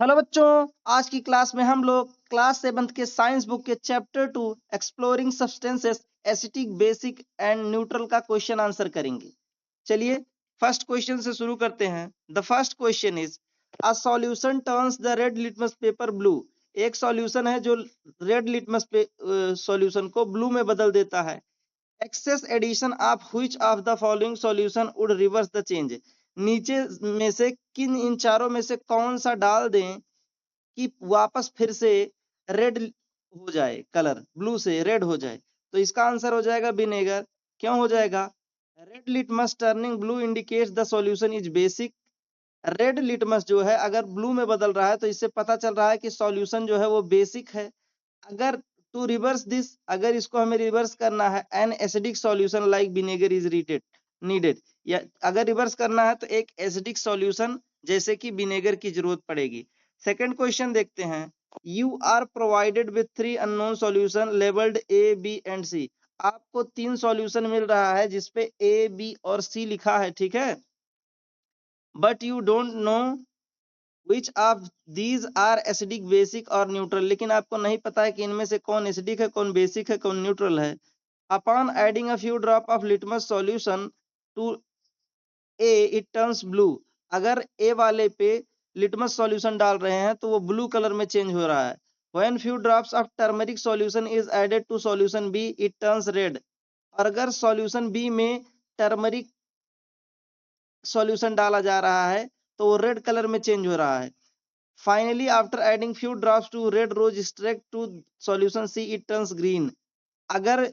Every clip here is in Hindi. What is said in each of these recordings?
हेलो बच्चों, आज की क्लास में हम लोग क्लास 7th के साइंस बुक के chapter 2 exploring substances acidic basic and neutral का क्वेश्चन आंसर करेंगे। चलिए फर्स्ट क्वेश्चन से शुरू करते हैं। The first question is a solution turns the red litmus paper blue. एक सॉल्यूशन है जो रेड लिटमस सॉल्यूशन को ब्लू में बदल देता है। Excess addition of which of the following solution would reverse the change. नीचे में से किन इन चारों में से कौन सा डाल दें कि वापस फिर से रेड हो जाए, कलर ब्लू से रेड हो जाए। तो इसका आंसर हो जाएगा विनेगर। क्यों हो जाएगा? Red litmus turning blue indicates the solution is basic. Red litmus जो है अगर ब्लू में बदल रहा है तो इससे पता चल रहा है कि सॉल्यूशन जो है वो बेसिक है। अगर टू रिवर्स दिस, अगर इसको हमें रिवर्स करना है, an acidic solution like vinegar is needed, या अगर रिवर्स करना है तो एक एसिडिक सॉल्यूशन जैसे कि विनेगर की जरूरत पड़ेगी। सेकंड क्वेश्चन देखते हैं। You are provided with 3 unknown solution labelled A B and C. आपको 3 सॉल्यूशन मिल रहा है जिसपे ए बी और सी लिखा है, ठीक है, but you don't know which of these are acidic basic और न्यूट्रल। लेकिन आपको नहीं पता है कि इनमें से कौन एसिडिक है, कौन बेसिक है, कौन न्यूट्रल है। Upon adding a few drop of litmus solution to A it turns blue. अगर ए वाले पे लिटमस सॉल्यूशन डाल रहे हैं तो वो ब्लू कलर में चेंज हो रहा है। When few drops of turmeric solution is added to solution B it turns red. और अगर सॉल्यूशन बी में टर्मरिक सॉल्यूशन डाला जा रहा है तो वो रेड कलर में चेंज हो रहा है। Finally, after adding few drops to red rose extract to solution C, it turns green. अगर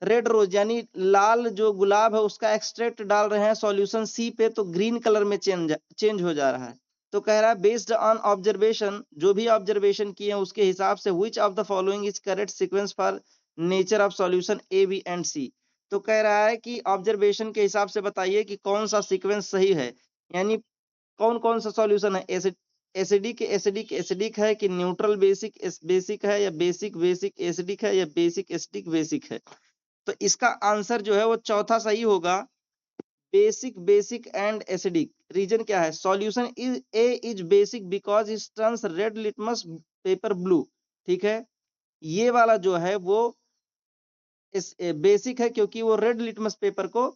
रेड रोज यानी लाल जो गुलाब है उसका एक्सट्रैक्ट डाल रहे हैं सॉल्यूशन सी पे तो ग्रीन कलर में चेंज हो जा रहा है। तो कह रहा है बेस्ड ऑन ऑब्जर्वेशन, जो भी ऑब्जर्वेशन किए हैं उसके हिसाब से which of the following is correct sequence for nature of solution A, B and C। तो कह रहा है कि ऑब्जर्वेशन के हिसाब से बताइए कि कौन सा सीक्वेंस सही है, यानी कौन कौन सा सॉल्यूशन है, एसिडिक एसिडिक एसिडिक है कि न्यूट्रल बेसिक बेसिक है, या बेसिक बेसिक एसिडिक है, या बेसिक एसिडिक बेसिक है। तो इसका आंसर जो है वो चौथा सही होगा, basic basic and acidic. Reason क्या है? Solution is A is basic because it turns red litmus paper blue. ठीक है, ये वाला जो है वो इस बेसिक है क्योंकि वो रेड लिटमस पेपर को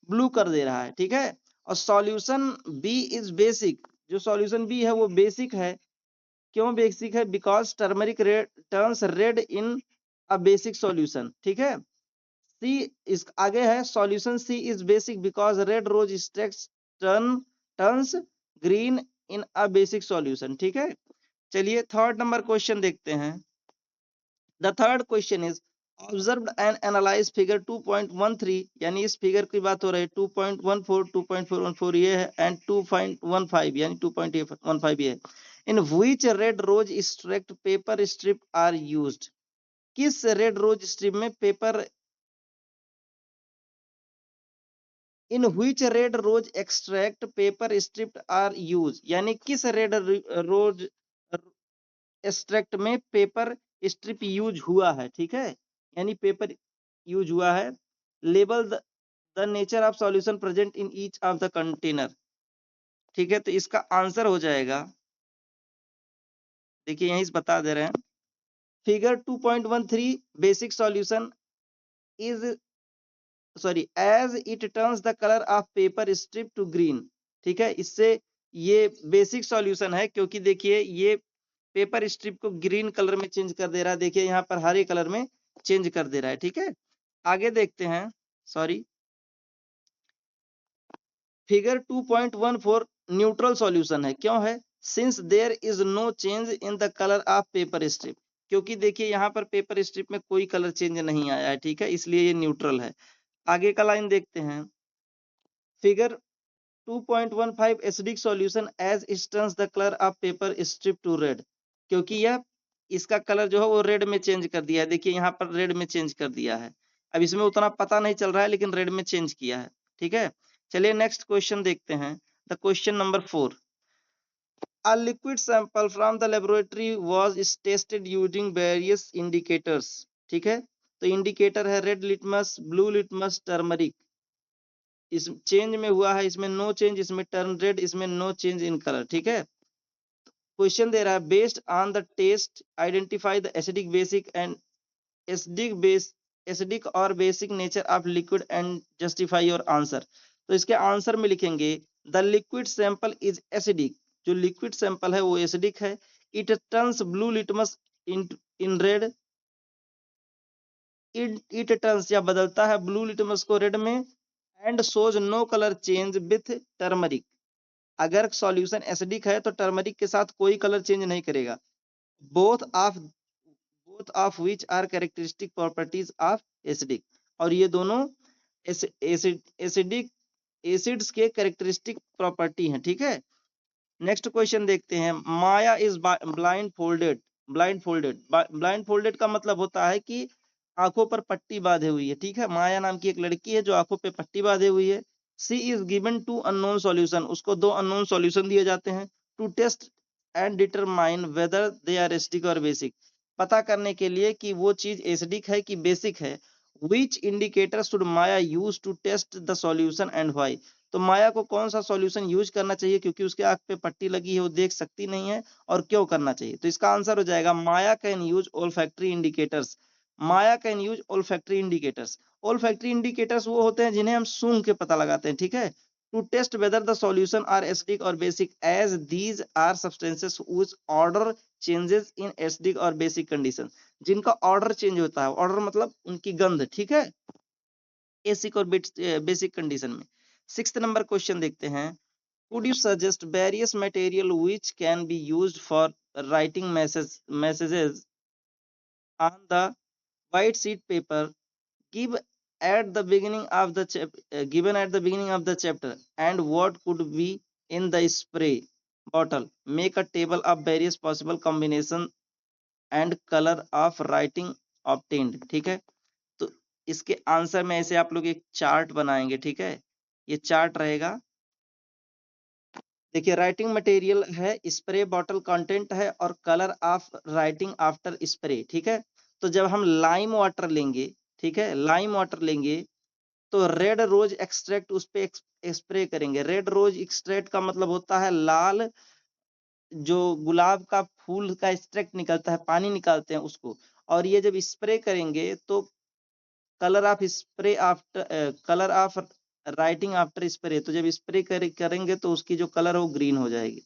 ब्लू कर दे रहा है। ठीक है, और सॉल्यूशन बी इज बेसिक, जो सॉल्यूशन बी है वो बेसिक है। क्यों बेसिक है? Because turmeric red turns red in a basic solution. ठीक है, सी इस आगे है solution C is basic because red rose extracts turns green in a basic solution. ठीक है, चलिए थर्ड नंबर क्वेश्चन देखते हैं। The third question is observed and analyse figure 2.13, यानी इस फिगर की बात हो रही है। 2.14 2.414 ये है, एंड 2.15 यानी 2.15 ये है। In which red rose extract paper strip are used. किस रेड रोज स्ट्रिप में paper, in which red rose extract paper strip are use, यानी किस रेड रोज एक्सट्रैक्ट में पेपर स्ट्रिप यूज हुआ है। ठीक है, यानी पेपर यूज हुआ है। Label the nature of solution present in each of the container. ठीक है, तो इसका आंसर हो जाएगा, देखिए यहीं से बता दे रहे हैं। Figure 2.13 basic solution is sorry as it turns the colour of paper strip to green. ठीक है, इससे ये बेसिक सॉल्यूशन है क्योंकि देखिए ये पेपर स्ट्रिप को ग्रीन कलर में चेंज कर दे रहा है। देखिए यहाँ पर हरे कलर में चेंज कर दे रहा है। ठीक है, आगे देखते हैं। सॉरी, फिगर 2.14 न्यूट्रल सॉल्यूशन है। क्यों है? Since there is no change in the colour of paper strip, क्योंकि देखिए यहाँ पर पेपर स्ट्रिप में कोई कलर चेंज नहीं आया है। ठीक है, इसलिए ये न्यूट्रल है। आगे का लाइन देखते हैं। Figure 2.15 acidic solution as it turns the colour of paper strip to red, क्योंकि यह इसका कलर जो है वो रेड में चेंज कर दिया है। देखिए यहाँ पर रेड में चेंज कर दिया है। अब इसमें उतना पता नहीं चल रहा है लेकिन रेड में चेंज किया है। ठीक है, चलिए नेक्स्ट क्वेश्चन देखते हैं। The question number 4, a liquid sample from the laboratory was tested using various indicators। ठीक है, तो इंडिकेटर है red litmus, blue litmus, turmeric. इस चेंज में हुआ है, इसमें नो चेंज, इसमें टर्न रेड, इसमें नो चेंज इन कलर। ठीक है, क्वेश्चन दे रहा है based on the test identify the acidic basic and acidic और basic nature of liquid and justify your answer. तो इसके आंसर में लिखेंगे the liquid sample is acidic, जो लिक्विड सैंपल है वो एसिडिक है। It turns blue litmus in red, it turns या बदलता है ब्लू लिटमस को रेड में, and shows no colour change with turmeric. अगर सॉल्यूशन एसिडिक है तो टर्मरिक के साथ कोई कलर चेंज नहीं करेगा। Both of which are characteristic properties of acidic, और ये दोनों एसिडिक एसिड्स के कैरेक्टरिस्टिक प्रॉपर्टी हैं, ठीक है। नेक्स्ट क्वेश्चन देखते हैं। Maya is blindfolded. Blindfolded का मतलब होता है कि आंखों पर पट्टी बांधे हुई है, ठीक है। माया नाम की एक लड़की है जो आंखों पे पट्टी बांधे हुई है। She is given two unknown solution, उसको 2 अननोन सॉल्यूशन दिए जाते हैं। To test and determine whether they are acidic और बेसिक, पता करने के लिए कि वो चीज एसिडिक है कि बेसिक है। Which indicator should Maya use to test the solution and why, तो माया को कौन सा सॉल्यूशन यूज करना चाहिए, क्योंकि उसके आंख पे पट्टी लगी है, वो देख सकती नहीं है, और क्यों करना चाहिए। तो इसका आंसर हो जाएगा Maya can use olfactory indicators. Maya can use olfactory indicators. Olfactory indicators वो होते हैं जिन्हें हम सूंघ के पता लगाते हैं, ठीक है। To test whether the solution are acidic और basic as these are substances which odour changes in acidic और बेसिक कंडीशन, जिनका ऑर्डर चेंज होता है। ऑर्डर मतलब उनकी गंध, ठीक है, एसिडिक और बेसिक कंडीशन में। 6th नंबर क्वेश्चन देखते हैं। Could you suggest various material which can be used for writing messages on the white sheet paper give at the beginning of the given at the beginning of the chapter, and what could be in the spray bottle? Make a table of various possible combination and color of writing obtained, ठीक है। तो इसके आंसर में ऐसे आप लोग एक चार्ट बनाएंगे, ठीक है। ये चार्ट रहेगा, देखिए राइटिंग मटेरियल है, स्प्रे बॉटल कंटेंट है, और colour of writing after spray, ठीक है। तो जब हम लाइम वाटर लेंगे, ठीक है, लाइम वाटर लेंगे तो रेड रोज एक्सट्रैक्ट उस पे स्प्रे करेंगे। रेड रोज एक्सट्रैक्ट का मतलब होता है लाल, जो गुलाब का फूल का एक्सट्रैक्ट निकलता है, पानी निकालते हैं उसको, और ये जब स्प्रे करेंगे तो colour of spray after colour of writing after spray, तो जब स्प्रे करेंगे तो उसकी जो कलर है वो ग्रीन हो जाएगी।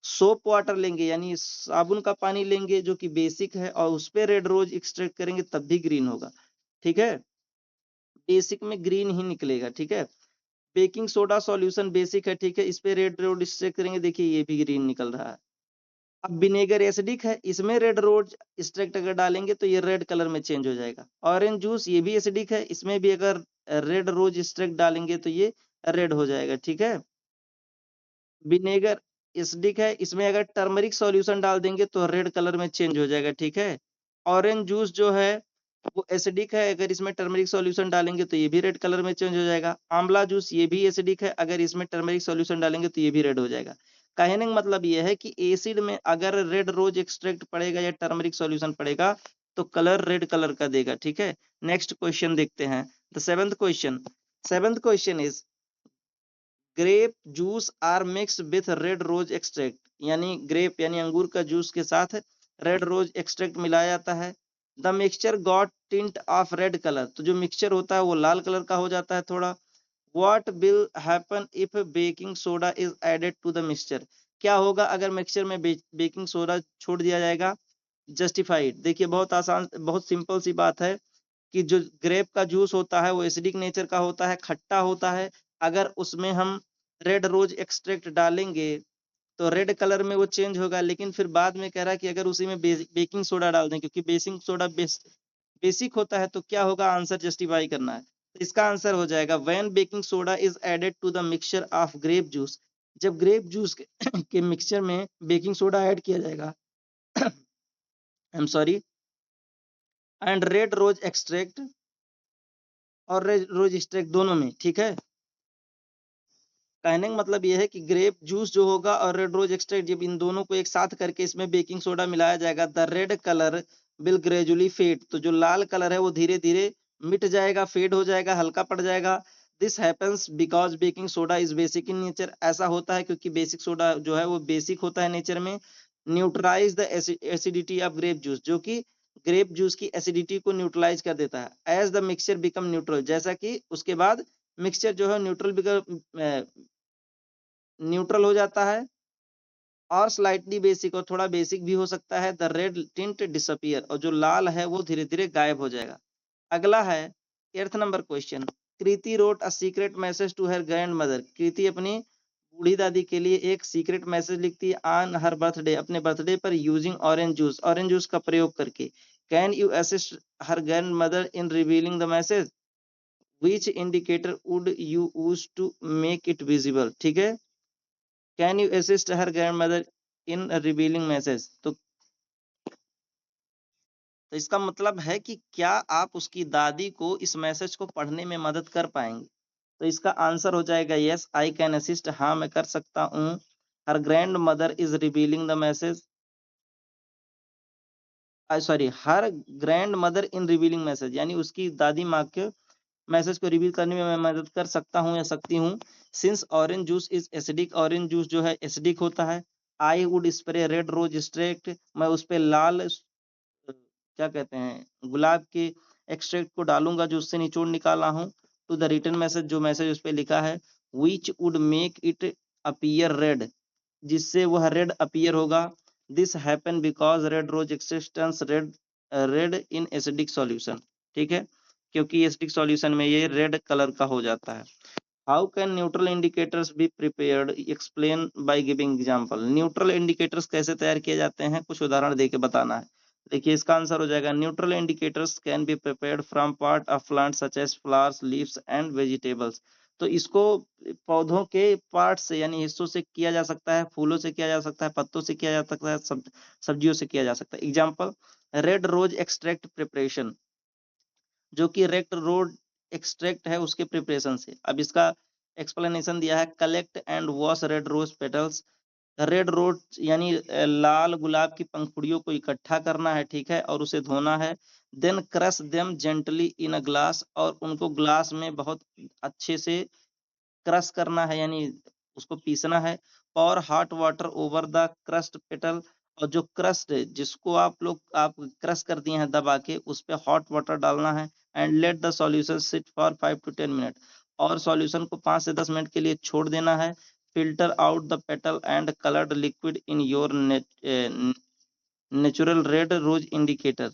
सोप वाटर लेंगे यानी साबुन का पानी लेंगे जो कि बेसिक है, और उस पे रेड रोज एक्सट्रैक्ट करेंगे तब भी ग्रीन होगा, ठीक है। बेसिक में ग्रीन ही निकलेगा, ठीक है। बेकिंग सोडा सॉल्यूशन बेसिक है, ठीक है, इस पे रेड रोज एक्सट्रैक्ट करेंगे, देखिए ये भी ग्रीन निकल रहा है। अब विनेगर एसिडिक है, इसमें रेड रोज एक्सट्रैक्ट अगर डालेंगे तो ये रेड कलर में चेंज हो जाएगा। ऑरेंज जूस ये भी एसिडिक है, इसमें भी अगर रेड रोज एक्सट्रैक्ट डालेंगे तो ये रेड हो जाएगा, ठीक है। विनेगर एसिडिक है, इसमें अगर टर्मरिक सॉल्यूशन डाल देंगे तो रेड कलर में चेंज हो जाएगा, ठीक है। ऑरेंज जूस जो है वो एसिडिक है, अगर इसमें टर्मरिक सॉल्यूशन डालेंगे तो ये भी रेड कलर में चेंज हो जाएगा। आंवला जूस ये भी एसिडिक है, अगर इसमें टर्मरिक सॉल्यूशन डालेंगे तो ये भी रेड हो जाएगा। कहने का मतलब ये है कि एसिड में अगर रेड रोज एक्सट्रैक्ट पड़ेगा या टर्मरिक सॉल्यूशन पड़ेगा तो कलर रेड कलर का देगा, ठीक है। नेक्स्ट क्वेश्चन देखते हैं। The seventh question is grape juice are mixed with red rose extract, यानी ग्रेप यानी अंगूर का जूस के साथ रेड रोज एक्सट्रैक्ट मिलाया जाता है। The mixture got tint of red colour, तो जो मिक्सचर होता है वो लाल कलर का हो जाता है थोड़ा। What will happen if baking soda is added to the mixture, क्या होगा अगर मिक्सचर में बेकिंग सोडा छोड़ दिया जाएगा। जस्टिफाइड, देखिए बहुत आसान, बहुत सिंपल सी बात है कि जो ग्रेप का जूस होता है वो एसिडिक नेचर का होता है, खट्टा होता है। अगर उसमें हम रेड रोज एक्सट्रैक्ट डालेंगे तो रेड कलर में वो चेंज होगा, लेकिन फिर बाद में कह रहा है कि अगर उसी में बेकिंग सोडा डाल दें, क्योंकि बेकिंग सोडा बेसिक होता है, तो क्या होगा, आंसर जस्टिफाई करना है। तो इसका आंसर हो जाएगा when baking soda is added to the mixture of grape juice, जब ग्रेप जूस के मिक्सचर में बेकिंग सोडा ऐड किया जाएगा I am sorry, and red rose extract और रेड रोज एक्सट्रैक्ट दोनों में, ठीक है। कहने का मतलब यह है कि ग्रेप जूस जो होगा और रेड रोज एक्सट्रैक्ट, जब इन दोनों को एक साथ करके इसमें बेकिंग सोडा मिलाया जाएगा, the red colour will gradually fade, तो जो लाल कलर है वो धीरे धीरे मिट जाएगा, फेड हो जाएगा, हल्का पड़ जाएगा। This happens because baking soda is basic in nature, ऐसा होता है क्योंकि बेसिक सोडा जो है वो बेसिक होता है नेचर में। Neutralise the acidity of grape juice, जो कि ग्रेप जूस की एसिडिटी को न्यूट्रलाइज कर देता है। As the mixture become neutral, जैसा कि उसके बाद मिक्सचर जो है न्यूट्रल हो जाता है, और स्लाइटली बेसिक, और थोड़ा बेसिक भी हो सकता है। द रेड टिंट डिसअपियर, और जो लाल है वो धीरे धीरे गायब हो जाएगा। अगला है 8th number question. Kriti wrote a secret message to her grandmother, Kriti अपनी बूढ़ी दादी के लिए एक सीक्रेट मैसेज लिखती है ऑन हर बर्थडे, अपने बर्थडे पर, यूजिंग ऑरेंज जूस का प्रयोग करके। Can you assist her grandmother in revealing the message, which indicator would you use to make it visible. ठीक है, can you assist her grandmother in revealing message, तो इसका मतलब है कि क्या आप उसकी दादी को इस मैसेज को पढ़ने में मदद कर पाएंगे। तो इसका आंसर हो जाएगा यस आई कैन असिस्ट, हाँ मैं कर सकता हूँ। Her grandmother is revealing the message, sorry, her grandmother in revealing message, यानी उसकी दादी माँ के मैसेज को रिवील करने में मैं मदद कर सकता हूँ या सकती हूँ। Since orange juice is acidic, orange juice जो है एसिडिक होता है। I would spray red rose extract, मैं उस पे लाल क्या कहते हैं गुलाब के एक्सट्रैक्ट को डालूंगा जो उससे निचोड़ निकाला हूं, टू द रिटन मैसेज, जो मैसेज उस पे लिखा है, which would make it appear red, जिससे वह रेड अपीयर होगा। This happen because red rose existence red in acidic solution. ठीक है, क्योंकि एसिडिक सॉल्यूशन में ये रेड कलर का हो जाता है। How can neutral indicators be prepared, explain by giving example. Neutral indicators कैसे तैयार किए जाते हैं, कुछ उदाहरण देके बताना है। देखिए इसका आंसर हो जाएगा neutral indicators can be prepared from part of plant such as flowers, leaves and vegetables. तो इसको पौधों के पार्ट से यानी हिस्सों से किया जा सकता है, फूलों से किया जा सकता है, पत्तों से किया जा सकता है, सब्जियों से किया जा सकता है। Example, red rose extract preparation, जो कि रेड रोज एक्सट्रैक्ट है उसके प्रिपरेशन से। अब इसका एक्सप्लेनेशन दिया है, collect and wash red rose petals, red rose यानी लाल गुलाब की पंखुड़ियों को इकट्ठा करना है, ठीक है, और उसे धोना है। Then crush them gently in a glass, और उनको ग्लास में बहुत अच्छे से क्रश करना है, यानी उसको पीसना है। और hot water over the crust petal, और जो क्रस्ट जिसको आप क्रश कर दिए हैं दबा के, उस पे हॉट वाटर डालना है। And let the solution sit for 5 to 10 minute, और सॉल्यूशन को 5 से 10 मिनट के लिए छोड़ देना है। Filter out the petal and coloured liquid in your natural red rose indicator.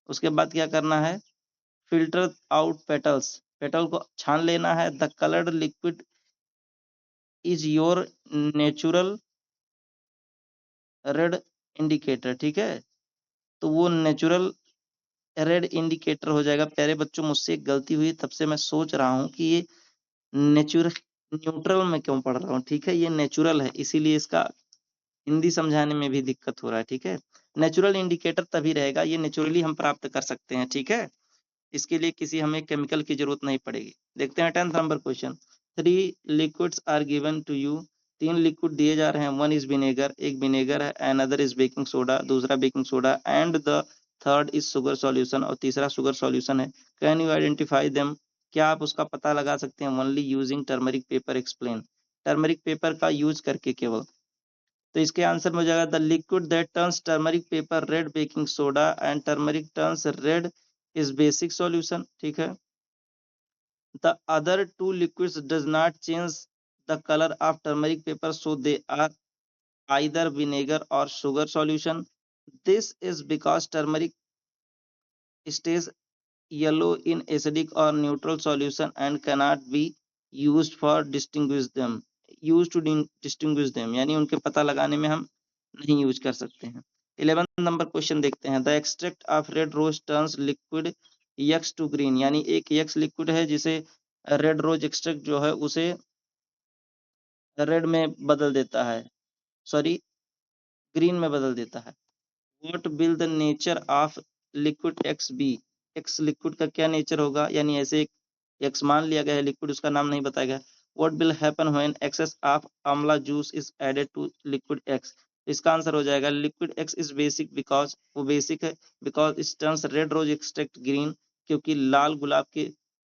उसके बाद क्या करना है, फिल्टर आउट पेटल्स, पेटल को छान लेना है। The coloured liquid is your natural red indicator. ठीक है, तो वो नेचुरल रेड इंडिकेटर हो जाएगा। प्यारे बच्चों, मुझसे एक गलती हुई, तब से मैं सोच रहा हूँ कि ये नेचुरल न्यूट्रल में क्यों पढ़ रहा हूँ। ठीक है, ये नेचुरल है, इसीलिए इसका हिंदी समझाने में भी दिक्कत हो रहा है। ठीक है, नेचुरल इंडिकेटर तभी रहेगा, ये नेचुरली हम प्राप्त कर सकते हैं। ठीक है, इसके लिए किसी हमें केमिकल की जरूरत नहीं पड़ेगी। देखते हैं 10th number question. 3 liquids are given to you, 3 liquid दिए जा रहे हैं। 1 इज विनेगर, एक विनेगर है। अनदर इज बेकिंग सोडा, दूसरा baking soda. And the third is sugar solution, और तीसरा शुगर सॉल्यूशन है। कैन यू आइडेंटिफाई देम, क्या आप उसका पता लगा सकते हैं। Only using turmeric paper, explain, turmeric paper का यूज करके केवल। तो इसके आंसर में हो जाएगा, the liquid that turns turmeric paper red baking soda and turmeric turns red is basic solution. ठीक है, the other two liquids does not change the color of turmeric paper, so they are either vinegar or sugar solution. This is because turmeric stays yellow in acidic or neutral solution and cannot be used for distinguish them, used to distinguish them, यानी उनके पता लगाने में हम नहीं यूज कर सकते हैं। 11th नंबर क्वेश्चन देखते हैं। The extract of red rose turns liquid X to green, यानी एक यक्स लिक्विड है जिसे रेड रोज एक्सट्रैक्ट जो है उसे रेड में बदल देता है, सॉरी ग्रीन में बदल देता है। What will the nature of liquid X be, X liquid का क्या नेचर होगा, यानी ऐसे एक एक्स मान लिया गया है लिक्विड, उसका नाम नहीं बताया गया। What will happen when excess of amla juice is added to liquid X, इसका आंसर हो जाएगा liquid X is basic because, वो बेसिक है because it turns red rose extract green, क्योंकि लाल गुलाब के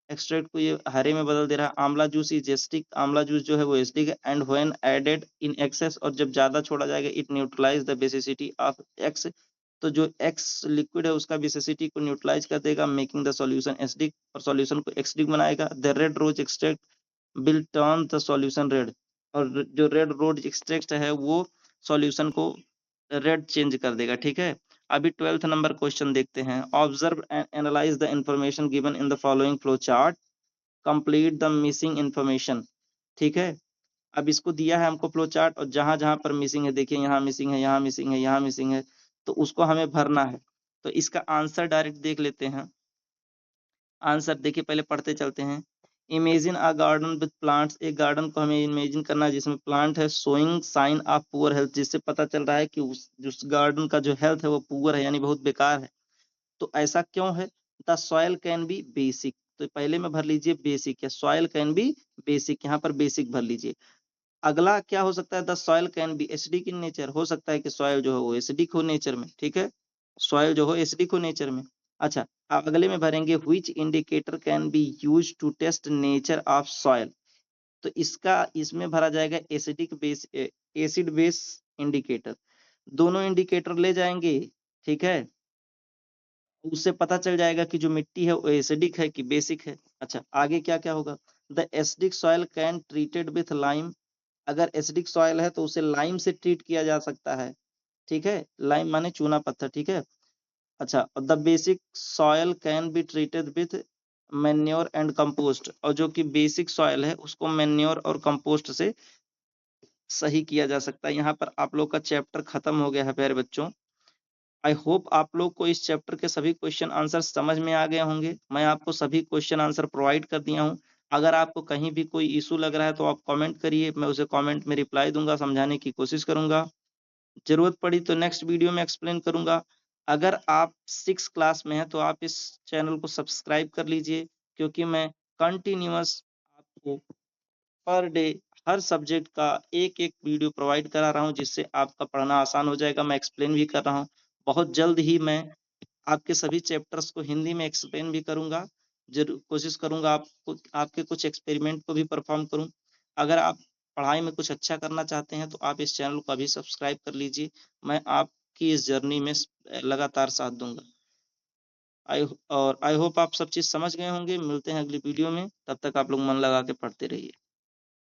एक्सट्रैक्ट को ये हरे में बदल दे रहा है। Amla juice is acidic, amla juice जो है वो एसिडिक है। And when added in excess, और जब ज्यादा छोड़ा जाएगा, it neutralise the basicity of X, तो जो एक्स लिक्विड है उसका बेसिसिटी को न्यूट्रलाइज कर देगा, मेकिंग द सॉल्यूशन एसिडिक, और सॉल्यूशन को एसिडिक बनाएगा। The red rose extract will turn the solution red, और जो रेड रोज एक्सट्रैक्ट है वो सॉल्यूशन को रेड चेंज कर देगा। ठीक है, अभी 12th नंबर क्वेश्चन देखते हैं। Observe and analyse the information given in the following flow chart, complete the missing information. ठीक है, अब इसको दिया है हमको फ्लो चार्ट, और जहां जहां पर मिसिंग है, देखिए यहाँ मिसिंग है, यहाँ मिसिंग है, यहाँ मिसिंग है, तो उसको हमें भरना है। तो इसका आंसर डायरेक्ट देख लेते हैं। आंसर देखिए, पहले पढ़ते चलते हैं। Imagine a garden with plants, एक गार्डन को हमें इमेजिन करना है जिसमें प्लांट है, showing sign of poor health, जिससे पता चल रहा है कि उस गार्डन का जो हेल्थ है वो पुअर है, यानी बहुत बेकार है। तो ऐसा क्यों है? The soil can be basic, तो पहले में भर लीजिए बेसिक, या सॉइल कैन बी बेसिक, यहाँ पर बेसिक भर लीजिए। अगला क्या हो सकता है? The soil can be acidic in nature, हो सकता है कि सॉइल जो है वो एसिडिक हो नेचर में। ठीक है, सॉइल जो हो एसिडिक हो नेचर में। अच्छा, अब अगले में भरेंगे which indicator can be use to test nature of soil, तो इसका इसमें भरा जाएगा acidic base, acid base indicator. दोनों इंडिकेटर ले जाएंगे, ठीक है, उससे पता चल जाएगा कि जो मिट्टी है वो एसिडिक है कि बेसिक है। अच्छा, आगे क्या क्या होगा? The acidic soil can treated with lime, अगर एसिडिक सॉइल है तो उसे लाइम से ट्रीट किया जा सकता है। ठीक है, लाइम माने चूना पत्थर। ठीक है, अच्छा, the basic soil can be treated with manure and compost, और जो कि बेसिक सॉइल है उसको मैन्योर और कंपोस्ट से सही किया जा सकता है। यहाँ पर आप लोग का चैप्टर खत्म हो गया है प्यारे बच्चों। आई होप आप लोग को इस चैप्टर के सभी क्वेश्चन आंसर समझ में आ गए होंगे। मैं आपको सभी क्वेश्चन आंसर प्रोवाइड कर दिया हूँ। अगर आपको कहीं भी कोई इशू लग रहा है तो आप कमेंट करिए, मैं उसे कमेंट में रिप्लाई दूंगा, समझाने की कोशिश करूंगा। जरूरत पड़ी तो नेक्स्ट वीडियो में एक्सप्लेन करूंगा। अगर आप 6 क्लास में हैं तो आप इस चैनल को सब्सक्राइब कर लीजिए, क्योंकि मैं कंटिन्यूअस आपको पर डे हर सब्जेक्ट का एक एक वीडियो प्रोवाइड करा रहा हूं, जिससे आपका पढ़ना आसान हो जाएगा। मैं एक्सप्लेन भी कर रहा हूं। बहुत जल्द ही मैं आपके सभी चैप्टर्स को हिंदी में एक्सप्लेन भी करूंगा। जरूर कोशिश करूंगा आपको आपके कुछ एक्सपेरिमेंट को भी परफॉर्म करूं। अगर आप पढ़ाई में कुछ अच्छा करना चाहते हैं तो आप इस चैनल को अभी सब्सक्राइब कर लीजिए। मैं आपकी इस जर्नी में लगातार साथ दूंगा। आई होप आप सब चीज समझ गए होंगे। मिलते हैं अगली वीडियो में, तब तक आप लोग मन लगा के पढ़ते रहिए।